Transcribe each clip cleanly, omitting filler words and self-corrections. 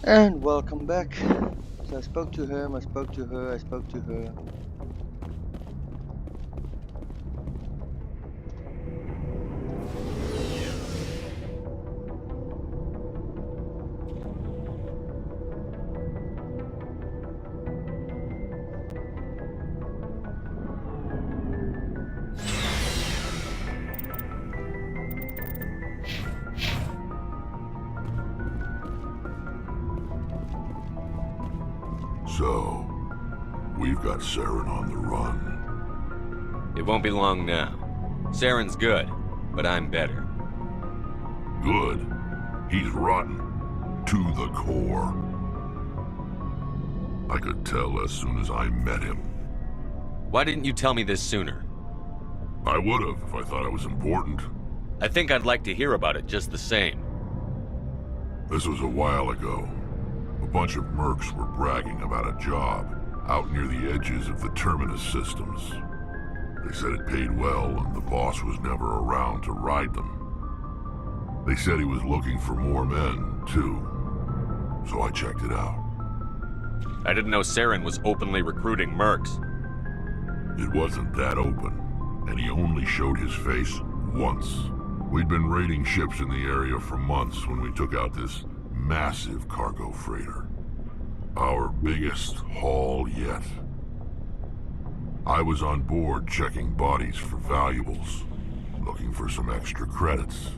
And welcome back. So I spoke to him, I spoke to her, I spoke to her. So, we've got Saren on the run. It won't be long now. Saren's good, but I'm better. Good. He's rotten. To the core. I could tell as soon as I met him. Why didn't you tell me this sooner? I would've if I thought it was important. I think I'd like to hear about it just the same. This was a while ago. A bunch of mercs were bragging about a job out near the edges of the Terminus systems. They said it paid well and the boss was never around to ride them. They said he was looking for more men, too. So I checked it out. I didn't know Saren was openly recruiting mercs. It wasn't that open, and he only showed his face once. We'd been raiding ships in the area for months when we took out this massive cargo freighter. Our biggest haul yet. I was on board checking bodies for valuables, looking for some extra credits.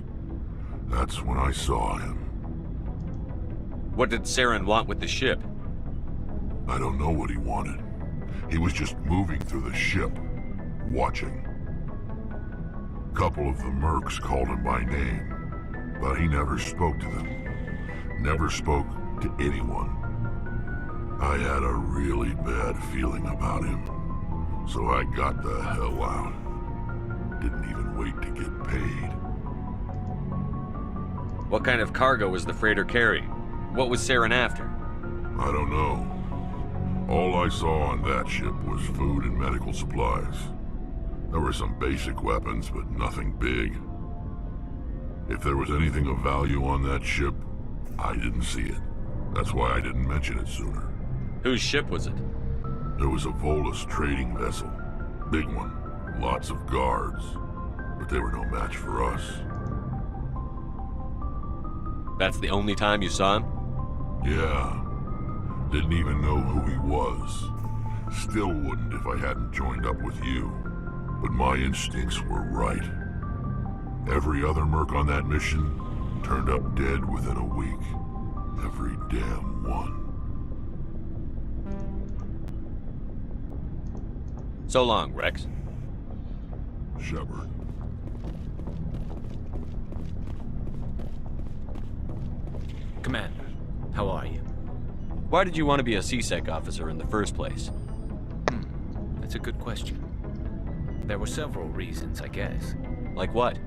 That's when I saw him. What did Saren want with the ship? I don't know what he wanted. He was just moving through the ship, watching. A couple of the mercs called him by name, but he never spoke to them. Never spoke to anyone. I had a really bad feeling about him, so I got the hell out. Didn't even wait to get paid. What kind of cargo was the freighter carrying? What was Saren after? I don't know. All I saw on that ship was food and medical supplies. There were some basic weapons, but nothing big. If there was anything of value on that ship, I didn't see it. That's why I didn't mention it sooner. Whose ship was it? There was a Volus trading vessel. Big one. Lots of guards. But they were no match for us. That's the only time you saw him? Yeah. Didn't even know who he was. Still wouldn't if I hadn't joined up with you. But my instincts were right. Every other merc on that mission turned up dead within a week. Every damn one. So long, Rex. Shepard. Commander, how are you? Why did you want to be a C-Sec officer in the first place? That's a good question. There were several reasons, I guess. Like what?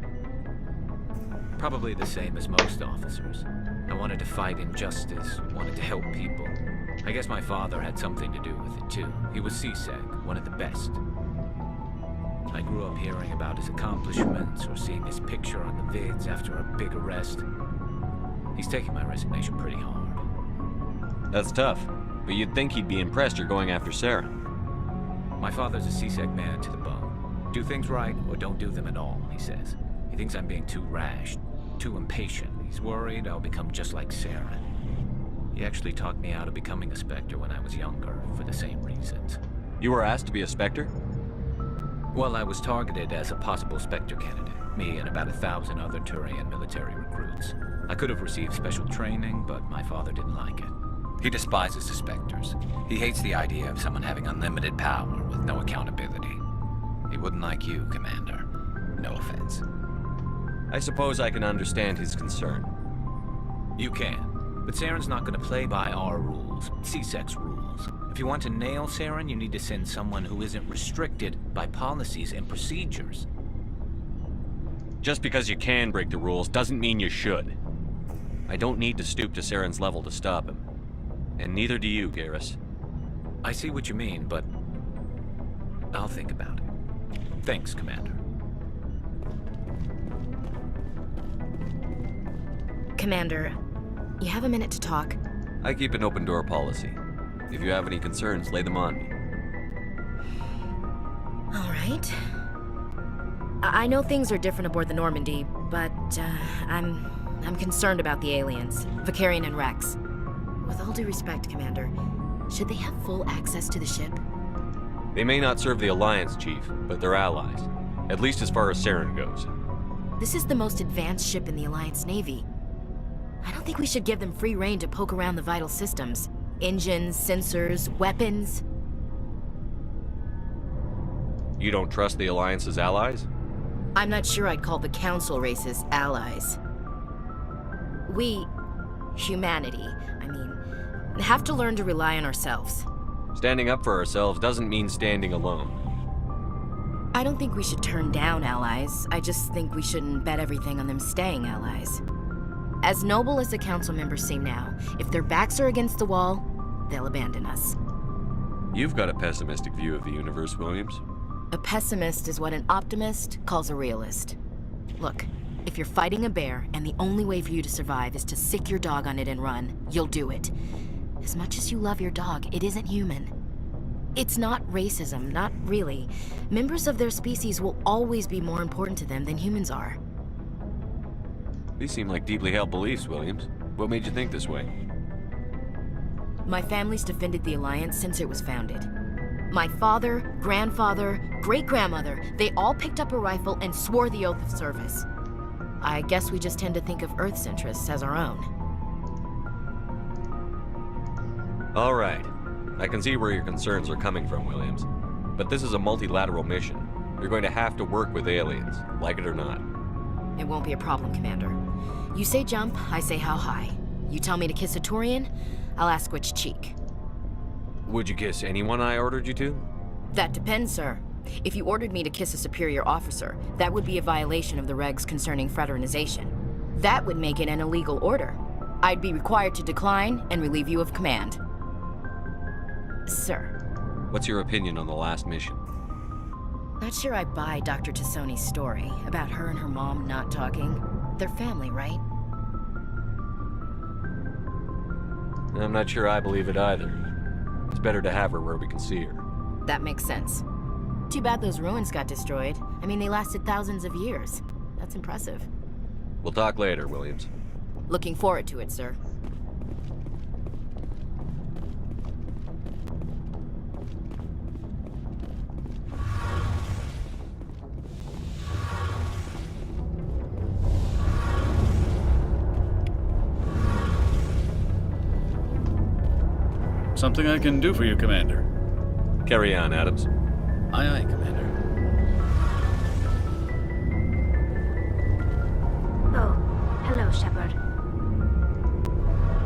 Probably the same as most officers. I wanted to fight injustice, wanted to help people. I guess my father had something to do with it too. He was C-Sec, one of the best. I grew up hearing about his accomplishments or seeing his picture on the vids after a big arrest. He's taking my resignation pretty hard. That's tough, but you'd think he'd be impressed you're going after Saren. My father's a C-Sec man to the bone. Do things right or don't do them at all, he says. He thinks I'm being too rash, too impatient. He's worried I'll become just like Saren. He actually talked me out of becoming a Spectre when I was younger, for the same reasons. You were asked to be a Spectre? Well, I was targeted as a possible Spectre candidate. Me and about 1,000 other Turian military recruits. I could have received special training, but my father didn't like it. He despises the Spectres. He hates the idea of someone having unlimited power with no accountability. He wouldn't like you, Commander. No offense. I suppose I can understand his concern. You can. But Saren's not going to play by our rules, C-Sec's rules. If you want to nail Saren, you need to send someone who isn't restricted by policies and procedures. Just because you can break the rules doesn't mean you should. I don't need to stoop to Saren's level to stop him. And neither do you, Garrus. I see what you mean, but I'll think about it. Thanks, Commander. Commander, you have a minute to talk? I keep an open door policy. If you have any concerns, lay them on me. All right. I know things are different aboard the Normandy, but I'm concerned about the aliens, Vicarian and Rex. With all due respect, Commander, should they have full access to the ship? They may not serve the Alliance, Chief, but they're allies. At least as far as Saren goes. This is the most advanced ship in the Alliance Navy. I don't think we should give them free rein to poke around the vital systems. Engines, sensors, weapons. You don't trust the Alliance's allies? I'm not sure I'd call the Council races allies. We, humanity, have to learn to rely on ourselves. Standing up for ourselves doesn't mean standing alone. I don't think we should turn down allies. I just think we shouldn't bet everything on them staying allies. As noble as the Council members seem now, if their backs are against the wall, they'll abandon us. You've got a pessimistic view of the universe, Williams. A pessimist is what an optimist calls a realist. Look, if you're fighting a bear and the only way for you to survive is to sick your dog on it and run, you'll do it. As much as you love your dog, it isn't human. It's not racism, not really. Members of their species will always be more important to them than humans are. These seem like deeply held beliefs, Williams. What made you think this way? My family's defended the Alliance since it was founded. My father, grandfather, great-grandmother, they all picked up a rifle and swore the oath of service. I guess we just tend to think of Earth's interests as our own. All right. I can see where your concerns are coming from, Williams. But this is a multilateral mission. You're going to have to work with aliens, like it or not. It won't be a problem, Commander. You say jump, I say how high. You tell me to kiss a Turian, I'll ask which cheek. Would you kiss anyone I ordered you to? That depends, sir. If you ordered me to kiss a superior officer, that would be a violation of the regs concerning fraternization. That would make it an illegal order. I'd be required to decline and relieve you of command. Sir. What's your opinion on the last mission? Not sure I buy Dr. Tassoni's story about her and her mom not talking. They're family, right? I'm not sure I believe it either. It's better to have her where we can see her. That makes sense. Too bad those ruins got destroyed. They lasted thousands of years. That's impressive. We'll talk later, Williams. Looking forward to it, sir. Something I can do for you, Commander. Carry on, Adams. Aye, aye, Commander. Oh, hello, Shepard.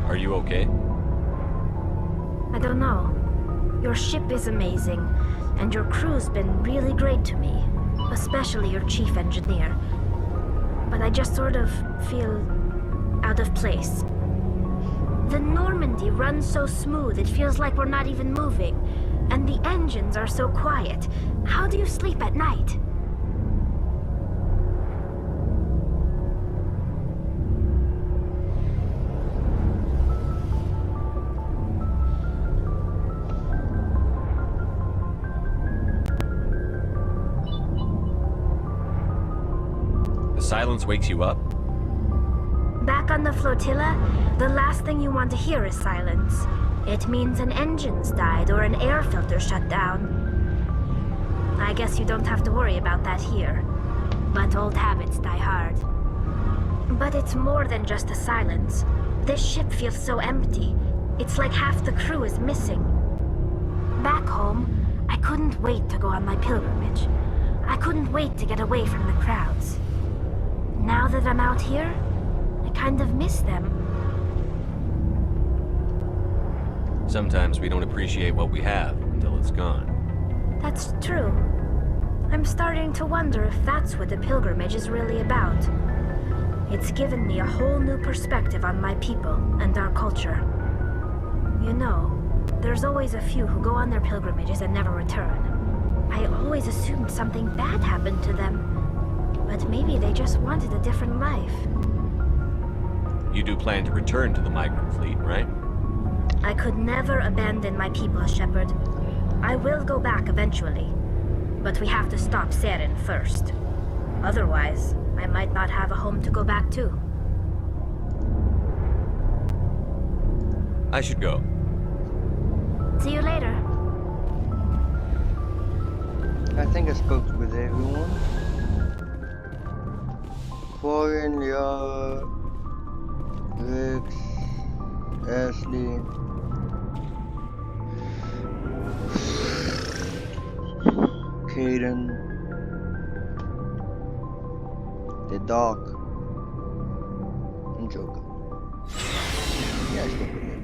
Are you okay? I don't know. Your ship is amazing, and your crew's been really great to me, especially your chief engineer. But I just sort of feel out of place. The Normandy runs so smooth, it feels like we're not even moving. And the engines are so quiet. How do you sleep at night? The silence wakes you up? Back on the flotilla, the last thing you want to hear is silence. It means an engine's died or an air filter shut down. I guess you don't have to worry about that here. But old habits die hard. But it's more than just the silence. This ship feels so empty. It's like half the crew is missing. Back home, I couldn't wait to go on my pilgrimage. I couldn't wait to get away from the crowds. Now that I'm out here, I kind of miss them. Sometimes we don't appreciate what we have until it's gone. That's true. I'm starting to wonder if that's what the pilgrimage is really about. It's given me a whole new perspective on my people and our culture. You know, there's always a few who go on their pilgrimages and never return. I always assumed something bad happened to them. But maybe they just wanted a different life. You do plan to return to the migrant fleet, right? I could never abandon my people, Shepard. I will go back eventually. But we have to stop Saren first. Otherwise, I might not have a home to go back to. I should go. See you later. I think I spoke with everyone. Quarian, Liara, Rex, Ashley. Caden. The dog. And Joker. Yeah, I spoke with him.